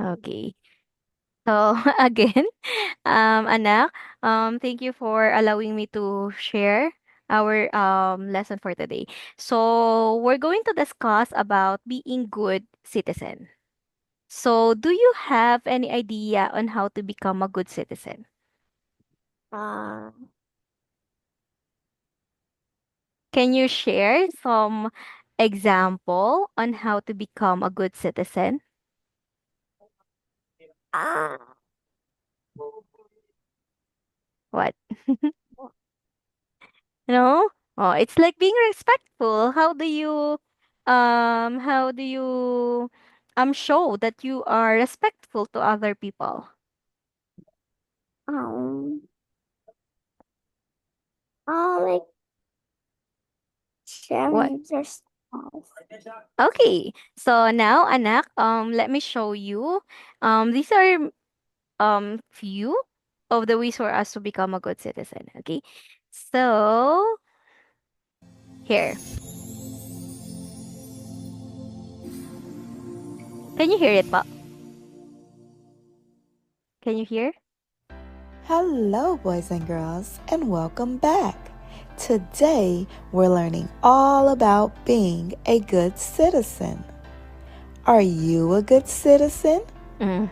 Okay. So again, anak, thank you for allowing me to share our lesson for today. So we're going to discuss about being good citizen. So do you have any idea on how to become a good citizen? Uh, Can you share some example on how to become a good citizen? ah, What? No? Oh, it's like being respectful. How do you show that you are respectful to other people? um, like What? sharing your stuff. Okay. So now, anak, let me show you. These are few of the ways for us to become a good citizen. Okay. So here. Can you hear it, Pa? Can you hear? Hello, boys and girls, and welcome back. Today, we're learning all about being a good citizen. Are you a good citizen? Mm.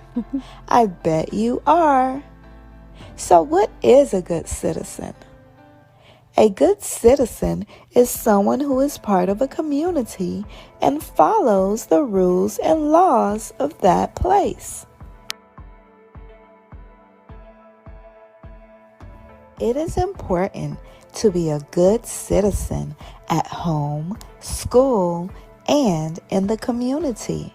I bet you are. So, what is a good citizen? A good citizen is someone who is part of a community and follows the rules and laws of that place. It is important to be a good citizen at home, school, and in the community.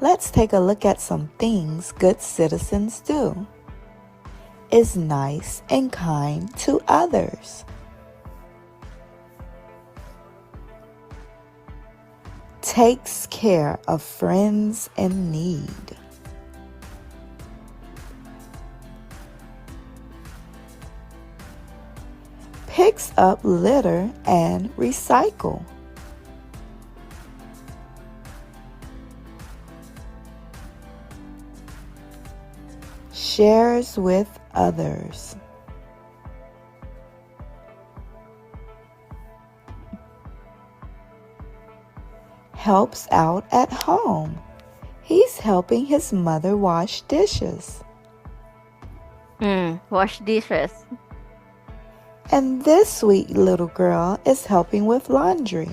Let's take a look at some things good citizens do. Is nice and kind to others. Takes care of friends in need. Picks up litter and recycle. Shares with others. Helps out at home. He's helping his mother wash dishes. Wash dishes. And this sweet little girl is helping with laundry.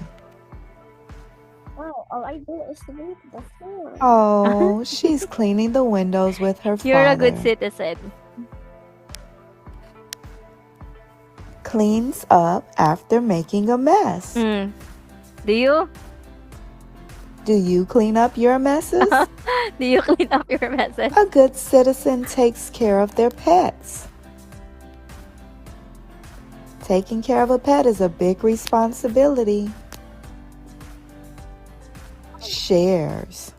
Wow, all I do is sweep the floor. Oh, she's cleaning the windows with her You're a good father. citizen. Cleans up after making a mess. Mm. Do you? Do you clean up your messes? Do you clean up your messes? A good citizen takes care of their pets. Taking care of a pet is a big responsibility. Shares.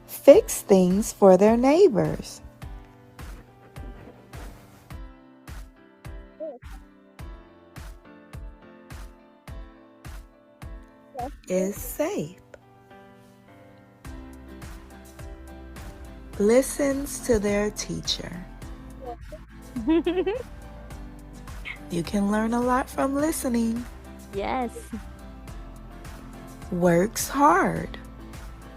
Fix things for their neighbors. Is safe. Listens to their teacher. You can learn a lot from listening. Yes. Works hard.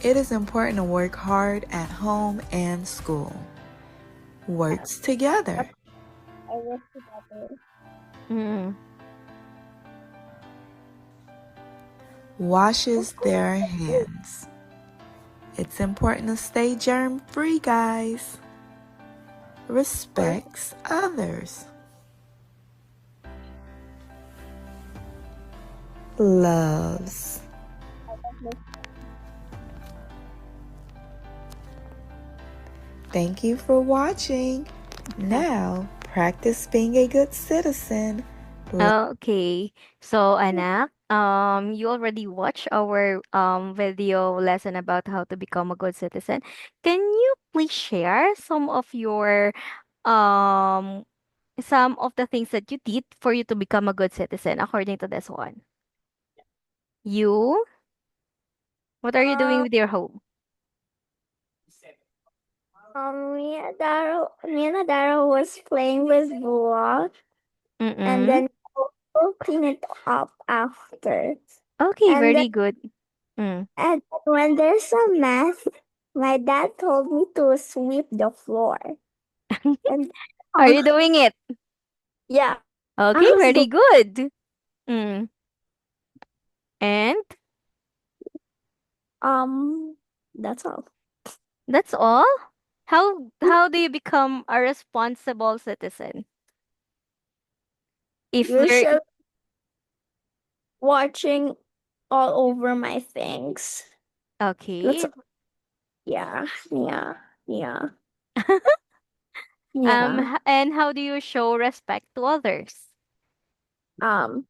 It is important to work hard at home and school. Works together. I work together. Mm. Washes their hands. It's important to stay germ free, guys. Respects others. Loves. Thank you for watching. Now, practice being a good citizen. Okay. So, anak, you already watched our video lesson about how to become a good citizen. Can you please share um some of the things that you did for you to become a good citizen according to this one? You? What are you doing Um, with your home? me and Adaro was playing with Bullock, and Mm-mm. then we'll clean it up after. Okay, And then, very good. Mm. and when there's a mess, my dad told me to sweep the floor. And Are you doing it? yeah, I Okay, was very the good. Mm. And um. That's all. that's all? How do you become a responsible citizen? If there Usually watching all over my things. That's Okay. yeah, yeah, yeah, yeah. And how do you show respect to others? Um,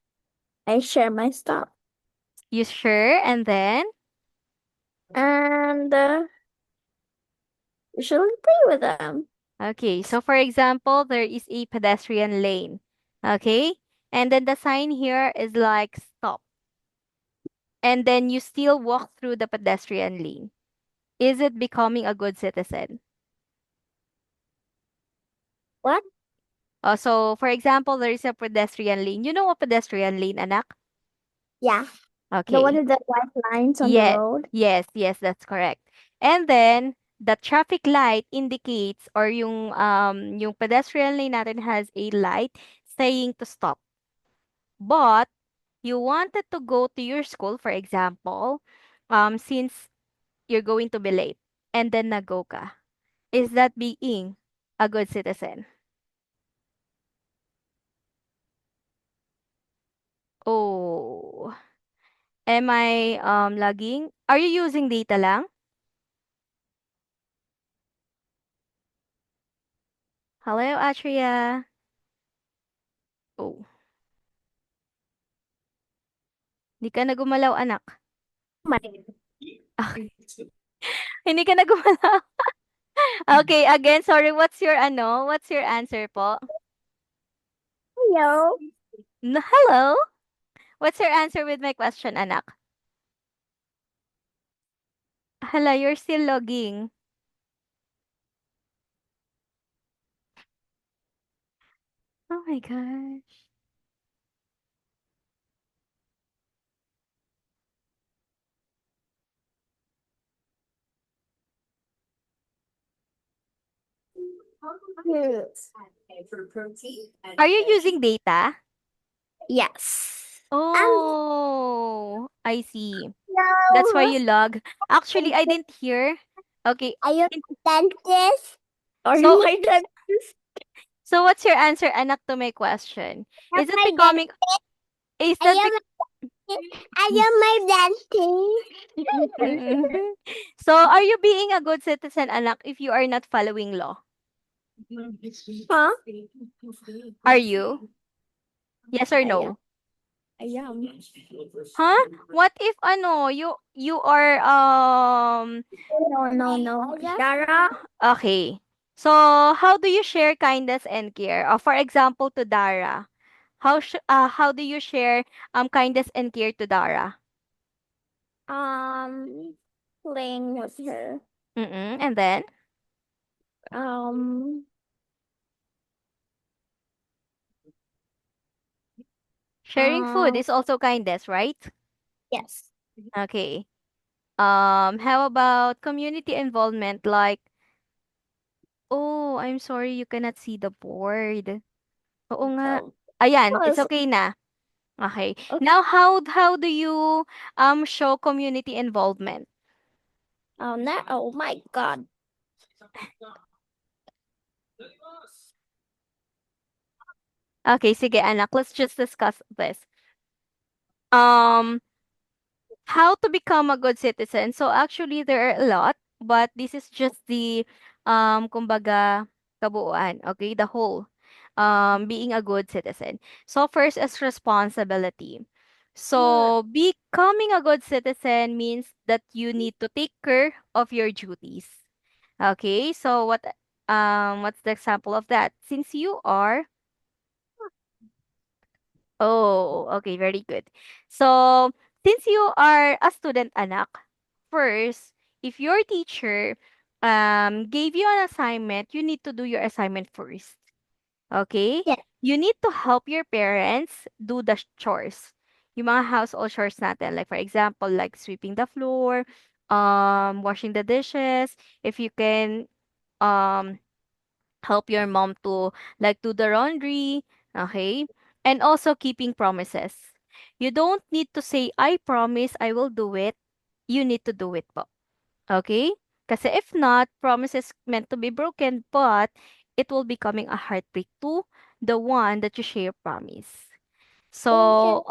I share my stuff You sure? And then and usually play with them. okay, so for example, there is a pedestrian lane. Okay? And then the sign here is like stop. And then you still walk through the pedestrian lane. Is it becoming a good citizen? What? So for example, there is a pedestrian lane. You know a pedestrian lane, anak? Yeah, the one Okay. with the white lines on the Yeah, road. yes, that's correct. And then the traffic light indicates or yung pedestrian lane natin has a light saying to stop. But you wanted to go to your school, for example, since you're going to be late and then nago ka. Is that being a good citizen? Oh, am I lagging? Are you using data lang? Hello, Atria. Oh, di ka na gumalaw, anak. My Hindi ka na gumalaw. Okay, again, sorry. What's your answer po? hello. Hello? What's your answer with my question, anak? Hala, you're still logging. Oh my gosh. Are you using data? Yes. And Oh, I see. That's why hello. you log. Actually, I didn't hear. Okay. Are you in- dentist? Are you So, my dentist? so what's your answer, anak, to my question? Am Is it my becoming, dentist? is Are that you are you my dentist? So, are you being a good citizen, anak, if you are not following law? Huh? Are you? Yes or I am. no? I am. Huh? What if you are No, no, no. Dara? okay. So, how do you share kindness and care? For example, to Dara. How do you share kindness and care to Dara? Um, playing with her. Mm-mm. And then Um, sharing food um, is also kindness, right? yes. Okay. How about community involvement? Like, oh, I'm sorry you cannot see the board. Oo nga. So, Ayan, it's was, okay na. Okay. okay. Now, how do you show community involvement? Oh, no, oh my God. Okay, sige anak, let's just discuss this. Um, how to become a good citizen. So actually there are a lot, but this is just the kumbaga kabuuan, okay? The whole being a good citizen. So first is responsibility. Good. So becoming a good citizen means that you need to take care of your duties. Okay? So what's the example of that? Since you are Oh, okay, very good. So, since you are a student anak, first, if your teacher gave you an assignment, you need to do your assignment first. Okay? Yeah. You need to help your parents do the chores. Yung mga household chores natin. Like for example, like sweeping the floor, washing the dishes. If you can um help your mom to like do the laundry, okay? And also keeping promises. You don't need to say, I promise I will do it. You need to do it po. Okay? Kasi if not, promises meant to be broken, but it will becoming a heartbreak to the one that you share promise. Okay. So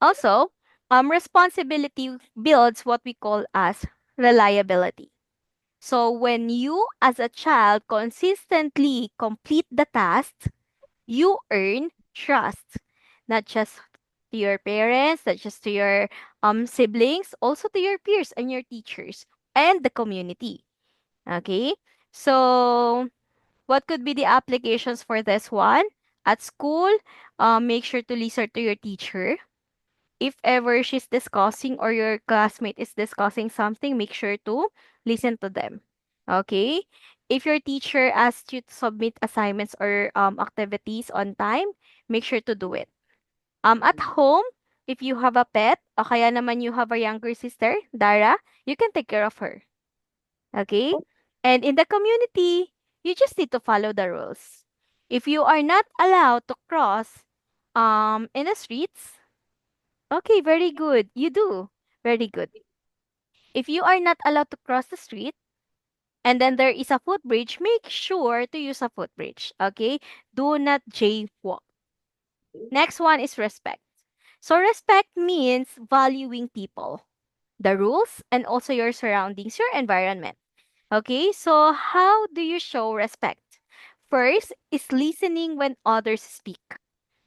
also, responsibility builds what we call as reliability. So when you as a child consistently complete the task, you earn trust, not just to your parents, not just to your siblings, also to your peers and your teachers and the community. Okay? So what could be the applications for this one? At school, make sure to listen to your teacher. If ever she's discussing or your classmate is discussing something, make sure to listen to them. Okay? If your teacher asks you to submit assignments or activities on time, make sure to do it. At home, if you have a pet, o kaya naman you have a younger sister, Dara, you can take care of her. Okay? And in the community, you just need to follow the rules. If you are not allowed to cross in the streets, okay, very good. You do. Very good. If you are not allowed to cross the street and then there is a footbridge, make sure to use a footbridge. Okay? Do not jaywalk. Next one is respect. So respect means valuing people, the rules, and also your surroundings, your environment. Okay, so how do you show respect? First is listening when others speak.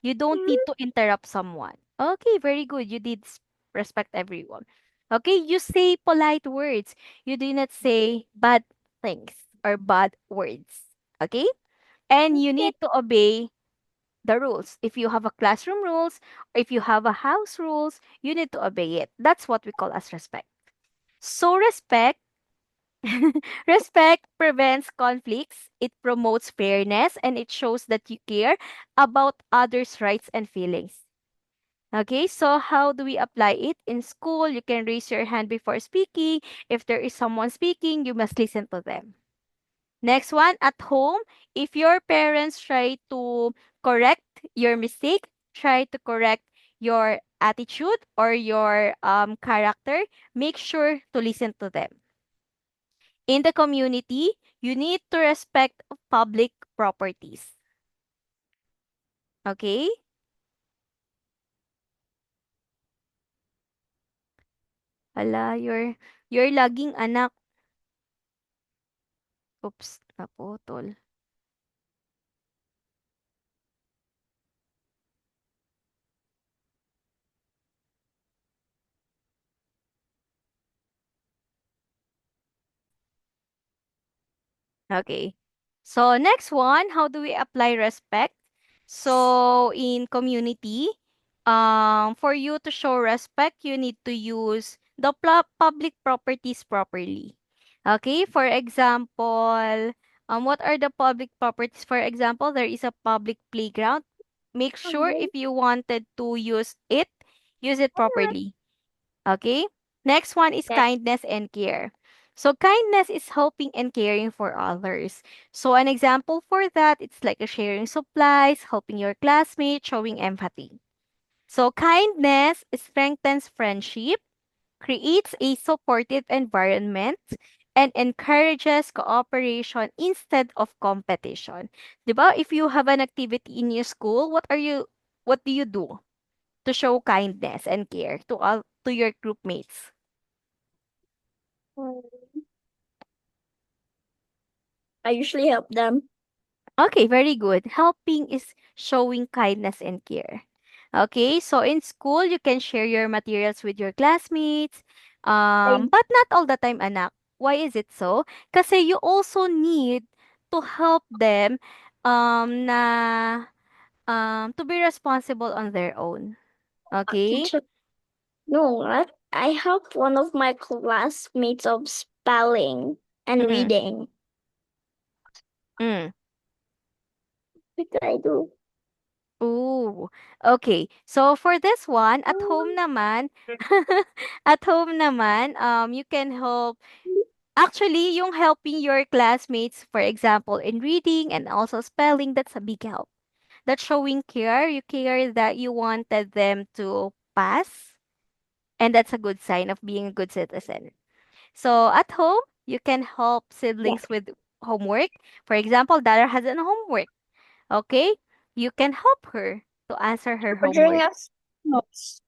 You don't need to interrupt someone. Okay, very good. You did respect everyone. Okay, you say polite words. You do not say bad things or bad words. Okay, and you Okay. need to obey the rules. If you have a classroom rules, or if you have a house rules, you need to obey it. That's what we call as respect. So respect respect prevents conflicts, it promotes fairness, and it shows that you care about others' rights and feelings. Okay, so how do we apply it? In school, you can raise your hand before speaking. If there is someone speaking, you must listen to them. Next one, at home, if your parents try to correct your mistake, try to correct your attitude or your character, make sure to listen to them. In the community, you need to respect public properties. Okay? Hala, you're lagging anak. Oops, naputol. Okay. So next one, how do we apply respect? So in community, for you to show respect, you need to use the public properties properly. Okay, for example, what are the public properties? For example, there is a public playground. Make sure Okay. if you wanted to use it properly. Okay? Next one is kindness and care. So kindness is helping and caring for others. So an example for that, it's like a sharing supplies, helping your classmates, showing empathy. So kindness strengthens friendship, creates a supportive environment, and encourages cooperation instead of competition. 'Di ba? If you have an activity in your school, what do you do to show kindness and care to all to your group mates? I usually help them. Okay, very good. Helping is showing kindness and care. Okay, so in school, you can share your materials with your classmates, I but not all the time, anak. Why is it so? Kasi you also need to help them na to be responsible on their own. Okay? teach it. No, what? I helped one of my classmates of spelling and Mm, reading. mm. What did I do? Ooh, okay. So for this one, at home naman, at home naman, you can help. Actually, yung helping your classmates, for example, in reading and also spelling, that's a big help. That's showing care. You care that you wanted them to pass, and that's a good sign of being a good citizen. So at home, you can help Yeah. siblings with homework. For example, Dara has an homework. Okay? You can help her to answer her Ordering homework. us notes.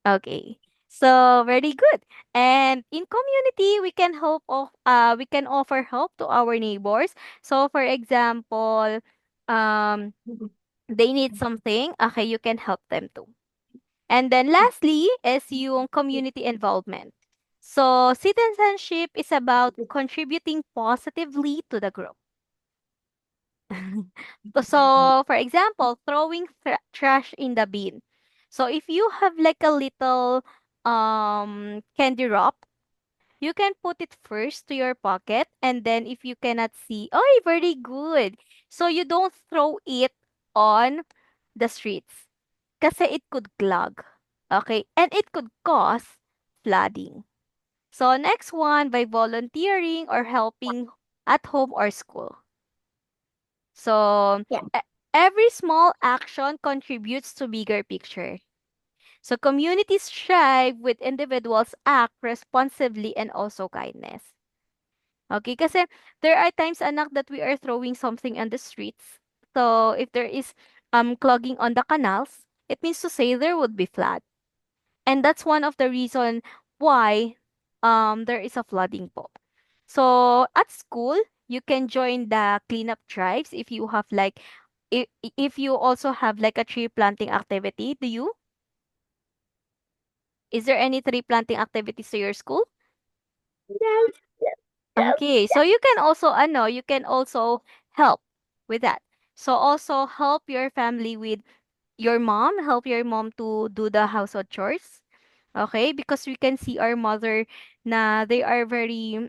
Okay. So very good. And in community, we can offer help to our neighbors. So for example, um they need something, okay, you can help them too. And then lastly is yung community involvement. So citizenship is about contributing positively to the group. So, for example, throwing trash in the bin. So, if you have like a little candy wrap, you can put it first to your pocket, and then if you cannot see, oh, very good. So, you don't throw it on the streets kasi it could clog. Okay? And it could cause flooding. So, next one, by volunteering or helping at home or school. So Yeah. e- every small action contributes to bigger picture. So communities thrive with individuals act responsibly and also kindness. Okay, kasi there are times anak that we are throwing something on the streets. So if there is clogging on the canals, it means to say there would be flood. And that's one of the reason why there is a flooding po. So at school, you can join the cleanup drives if you have like if you also have like a tree planting activity. Do you? Is there any tree planting activities to your school? Yes, yes, yes, Okay, so yes. you can also help with that. So also help your family with help your mom to do the household chores. Okay? Because we can see our mother na they are very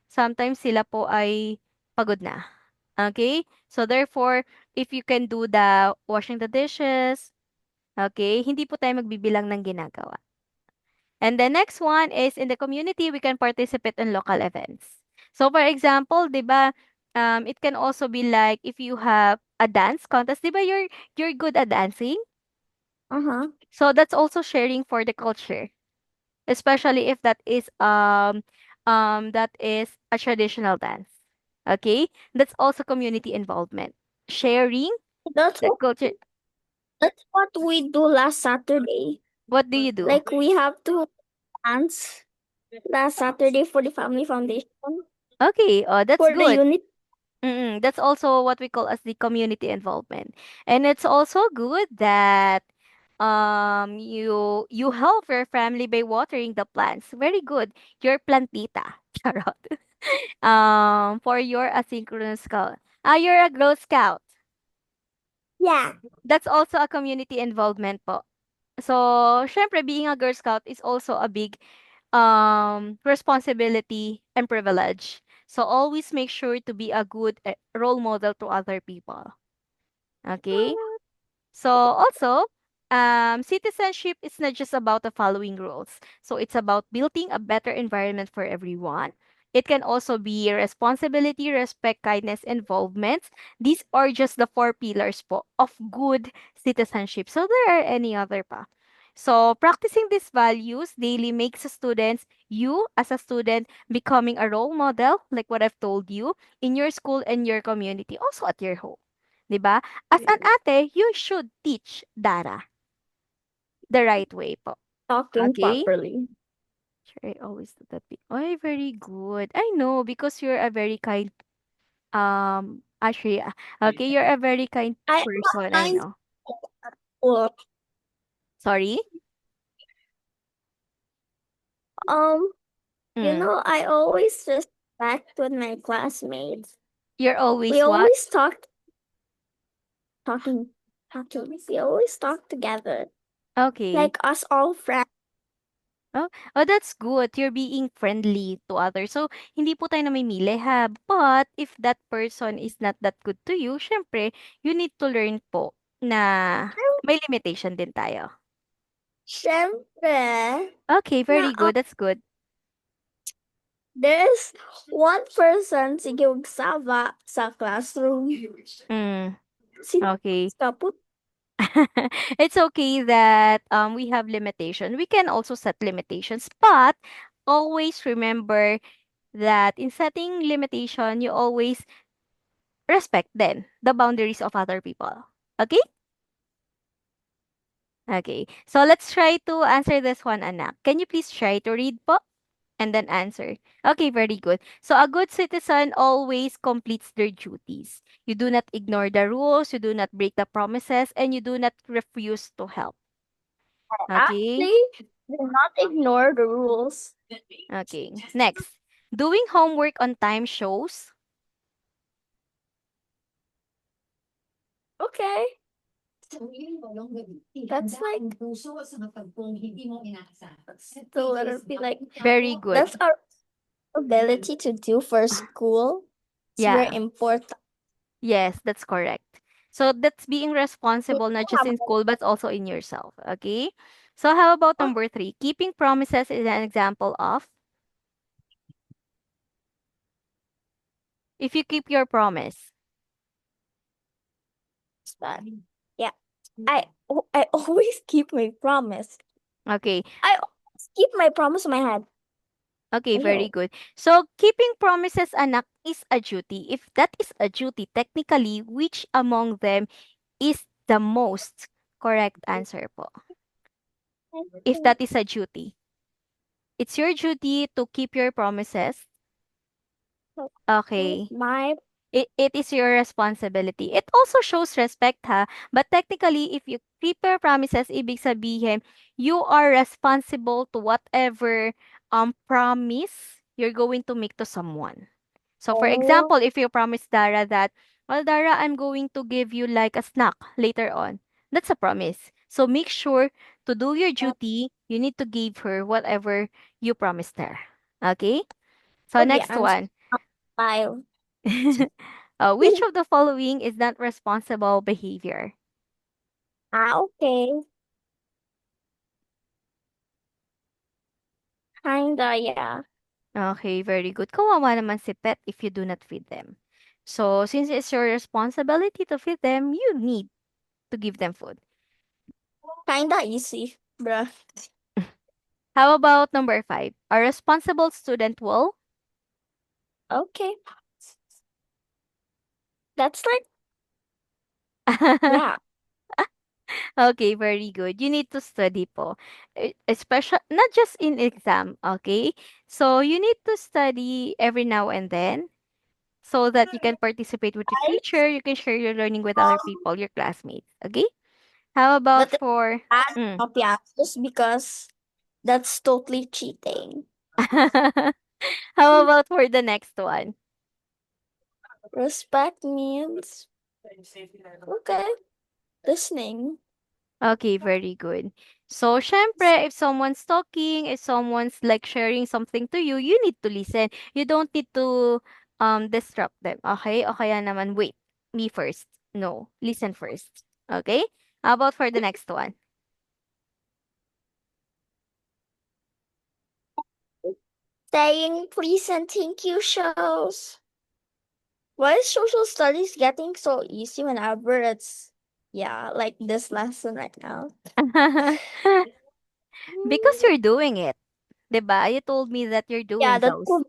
sometimes sila po ay pagod na. Okay? So therefore, if you can do the washing the dishes, okay, hindi po tayo magbibilang ng ginagawa. And the next one is in the community, we can participate in local events. So for example, 'di ba, it can also be like if you have a dance contest, 'di ba you're good at dancing? Uh-huh. So that's also sharing for the culture, especially if that is a traditional dance. Okay? That's also community involvement. Sharing That's the what culture. that's what we do last Saturday. What do you do? Like we have to dance last Saturday for the family foundation Okay, that's for the good. unit. That's also what we call as the community involvement. And it's also good that you help your family by watering the plants. Very good. Your plantita. Charot. For your asynchronous scout. You're a Girl Scout. Yeah. That's also a community involvement po. So, syempre, being a Girl Scout is also a big responsibility and privilege. So, always make sure to be a good role model to other people. Okay? So also, citizenship is not just about the following rules. So it's about building a better environment for everyone. It can also be responsibility, respect, kindness, involvement. These are just the four pillars po of good citizenship. So there are any other pa. So practicing these values daily makes you as a student, becoming a role model, like what I've told you, in your school and your community, also at your home. 'Di ba? As an ate, you should teach Dara the right way po. Talking Okay? properly. Sure, I always do that. Ay, very good. I know because you're a very kind, actually, okay, you're a very kind I person. I find know. school. Sorry? Um, Mm. I always respect with my classmates. You're We always what? always talking. We always talk together. Okay. Like us all friends. Oh, oh, that's good. You're being friendly to others. So, hindi po tayo namimili ha. But, if that person is not that good to you, syempre, you need to learn po na may limitation din tayo. Syempre, Okay, na very good. That's good. there's one person sige magsama sa classroom. Mm, Si okay. kaput. It's okay that we have limitation. We can also set limitations, but always remember that in setting limitation, you always respect then the boundaries of other people. Okay? Okay. So let's try to answer this one, anak. Can you please try to read po and then answer? Okay, very good. So a good citizen always completes their duties. You do not ignore the rules, you do not break the promises, and you do not refuse to help. Okay? Actually, do not ignore the rules. Okay. Next. Doing homework on time shows. Okay. That's like the letter be like Very good. that's our ability to do for school. It's very Yeah. important. Yes, that's correct. So that's being responsible not just in school but also in yourself. Okay? So how about number three? Keeping promises is an example of if you keep your promise. But yeah, I always keep my promise. Okay. I always keep my promise in my head. Okay, very Ew. good. So keeping promises, anak, is a duty. If that is a duty, technically, which among them is the most correct answer po? If that is a duty. It's your duty to keep your promises. Keep Okay. my It is your responsibility. It also shows respect ha. But technically, if you keep your promises, ibig sabihin, you are responsible to whatever promise you're going to make to someone. So for oh example, if you promise Dara that, well, Dara, I'm going to give you like a snack later on. That's a promise. So make sure to do your duty. You need to give her whatever you promised her. Okay? So the next answer one. file. Which of the following is not responsible behavior? Okay. Kinda, yeah. Okay, very good. Kawawa naman si pet if you do not feed them. So, since it's your responsibility to feed them, you need to give them food. Kinda easy, bruh. How about number five? A responsible student will? Okay. That's like, yeah. Okay, very good. You need to study po. Especially, not just in exam, okay? So, you need to study every now and then so that you can participate with your teacher, you can share your learning with other people, your classmates. Okay? How about But it's for bad mm. copy just because that's totally cheating. How about for the next one? Respect means okay, listening. Okay, very good. So, syempre, if someone's talking, if someone's like sharing something to you, you need to listen. You don't need to disrupt them. Okay? O kaya naman, wait, me first. No, listen first. Okay? How about for the next one? Saying please and thank you shows. Why is social studies getting so easy whenever it's yeah, like this lesson right now? Because you're doing it. 'Di ba? You told me that you're Yeah, doing that those. could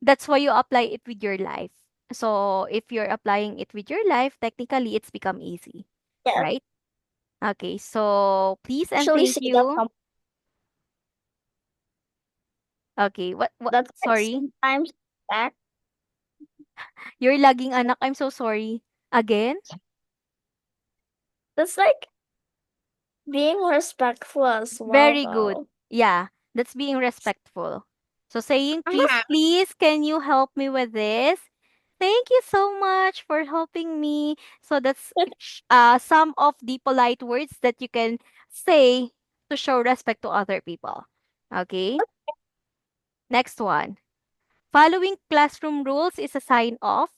That's why you apply it with your life. So, if you're applying it with your life, technically it's become easy, yeah, right? Okay, so please and actually thank say that you. Okay, what that's like sorry. sometimes back. You're lagging anak. I'm so sorry. Again? That's like being respectful as well Very good. though. Yeah, that's being respectful. So saying, please, Ah, please, can you help me with this? Thank you so much for helping me. So that's some of the polite words that you can say to show respect to other people. Okay? Next one. Following classroom rules is a sign of.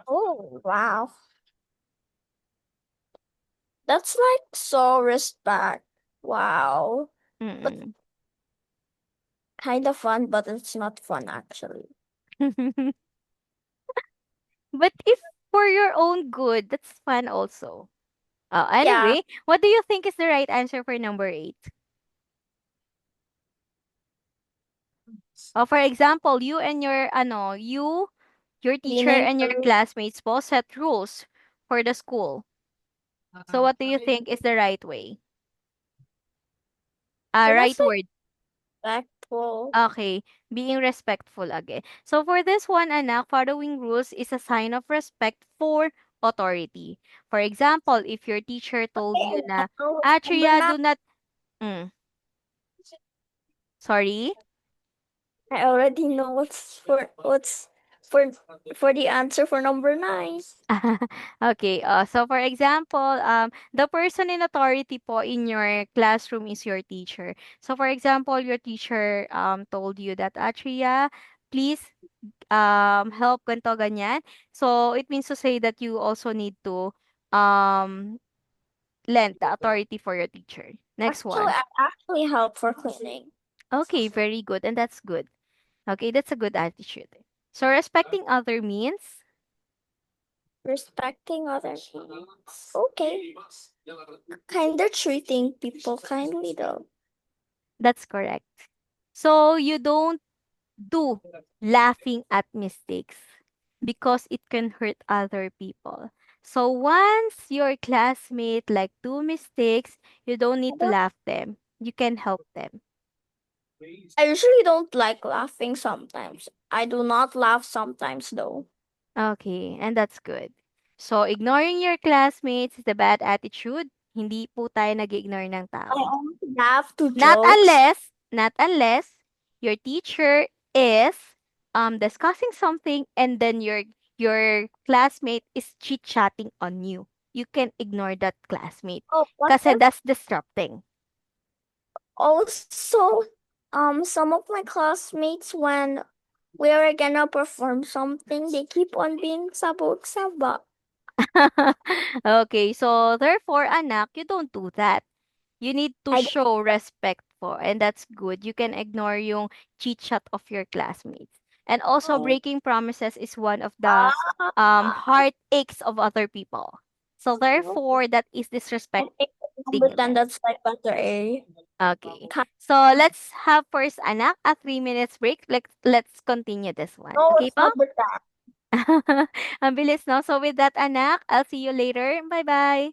Oh, wow. That's like so respect. Wow. But Mm-mm. kind of fun, but it's not fun actually. But if for your own good, that's fun also. Yeah, Anyway, what do you think is the right answer for number 8? For example, your teacher cleaning and your the classmates both set rules for the school. So what do you think is the right way? so Right that's like word. respectful. Okay, being respectful again. So for this one, anak, following rules is a sign of respect for authority. For example, if your teacher told Okay, you I na, know what's number Triya, 9. do not, mm, sorry? I already know what's for the answer for number 9. Okay, so for example, the person in authority po in your classroom is your teacher. So for example, your teacher told you that, Triya, please help ganto ganyan. So it means to say that you also need to um lend the authority for your teacher. Next Actually, one. I actually help for cleaning. Okay, very good. And that's good. Okay, that's a good attitude. So respecting other means Respecting others. Okay. Kinda treating people kindly though. that's correct. So you don't do laughing at mistakes because it can hurt other people. So once your classmate like do mistakes, you don't I need to don't laugh them. You can help them. I usually don't like laughing sometimes. I do not laugh sometimes though. Okay, and that's good. So ignoring your classmates is the bad attitude. Hindi po tayo nag-ignore ng I tao. only laugh to Not jokes. unless, not unless your teacher is discussing something and then your classmate is chit-chatting on you. You can ignore that classmate Oh, what kasi if that's disrupting. also some of my classmates when we are gonna perform something, they keep on being sabog-saba. Okay, so therefore, anak, you don't do that. You need to I don't show respect for, and that's good. You can ignore yung chit chat of your classmates. And also, know. breaking promises is one of the Ah, heartaches of other people. So therefore, that is I disrespecting think number 10 them. that's like letter A. Okay. Ka- So let's have first, anak, a 3 minutes break. Let's continue this one. No, Okay it's po? number 10. Ang bilis, no? So with that, anak, I'll see you later. Bye-bye.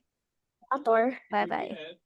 Lator. Bye-bye. Lator.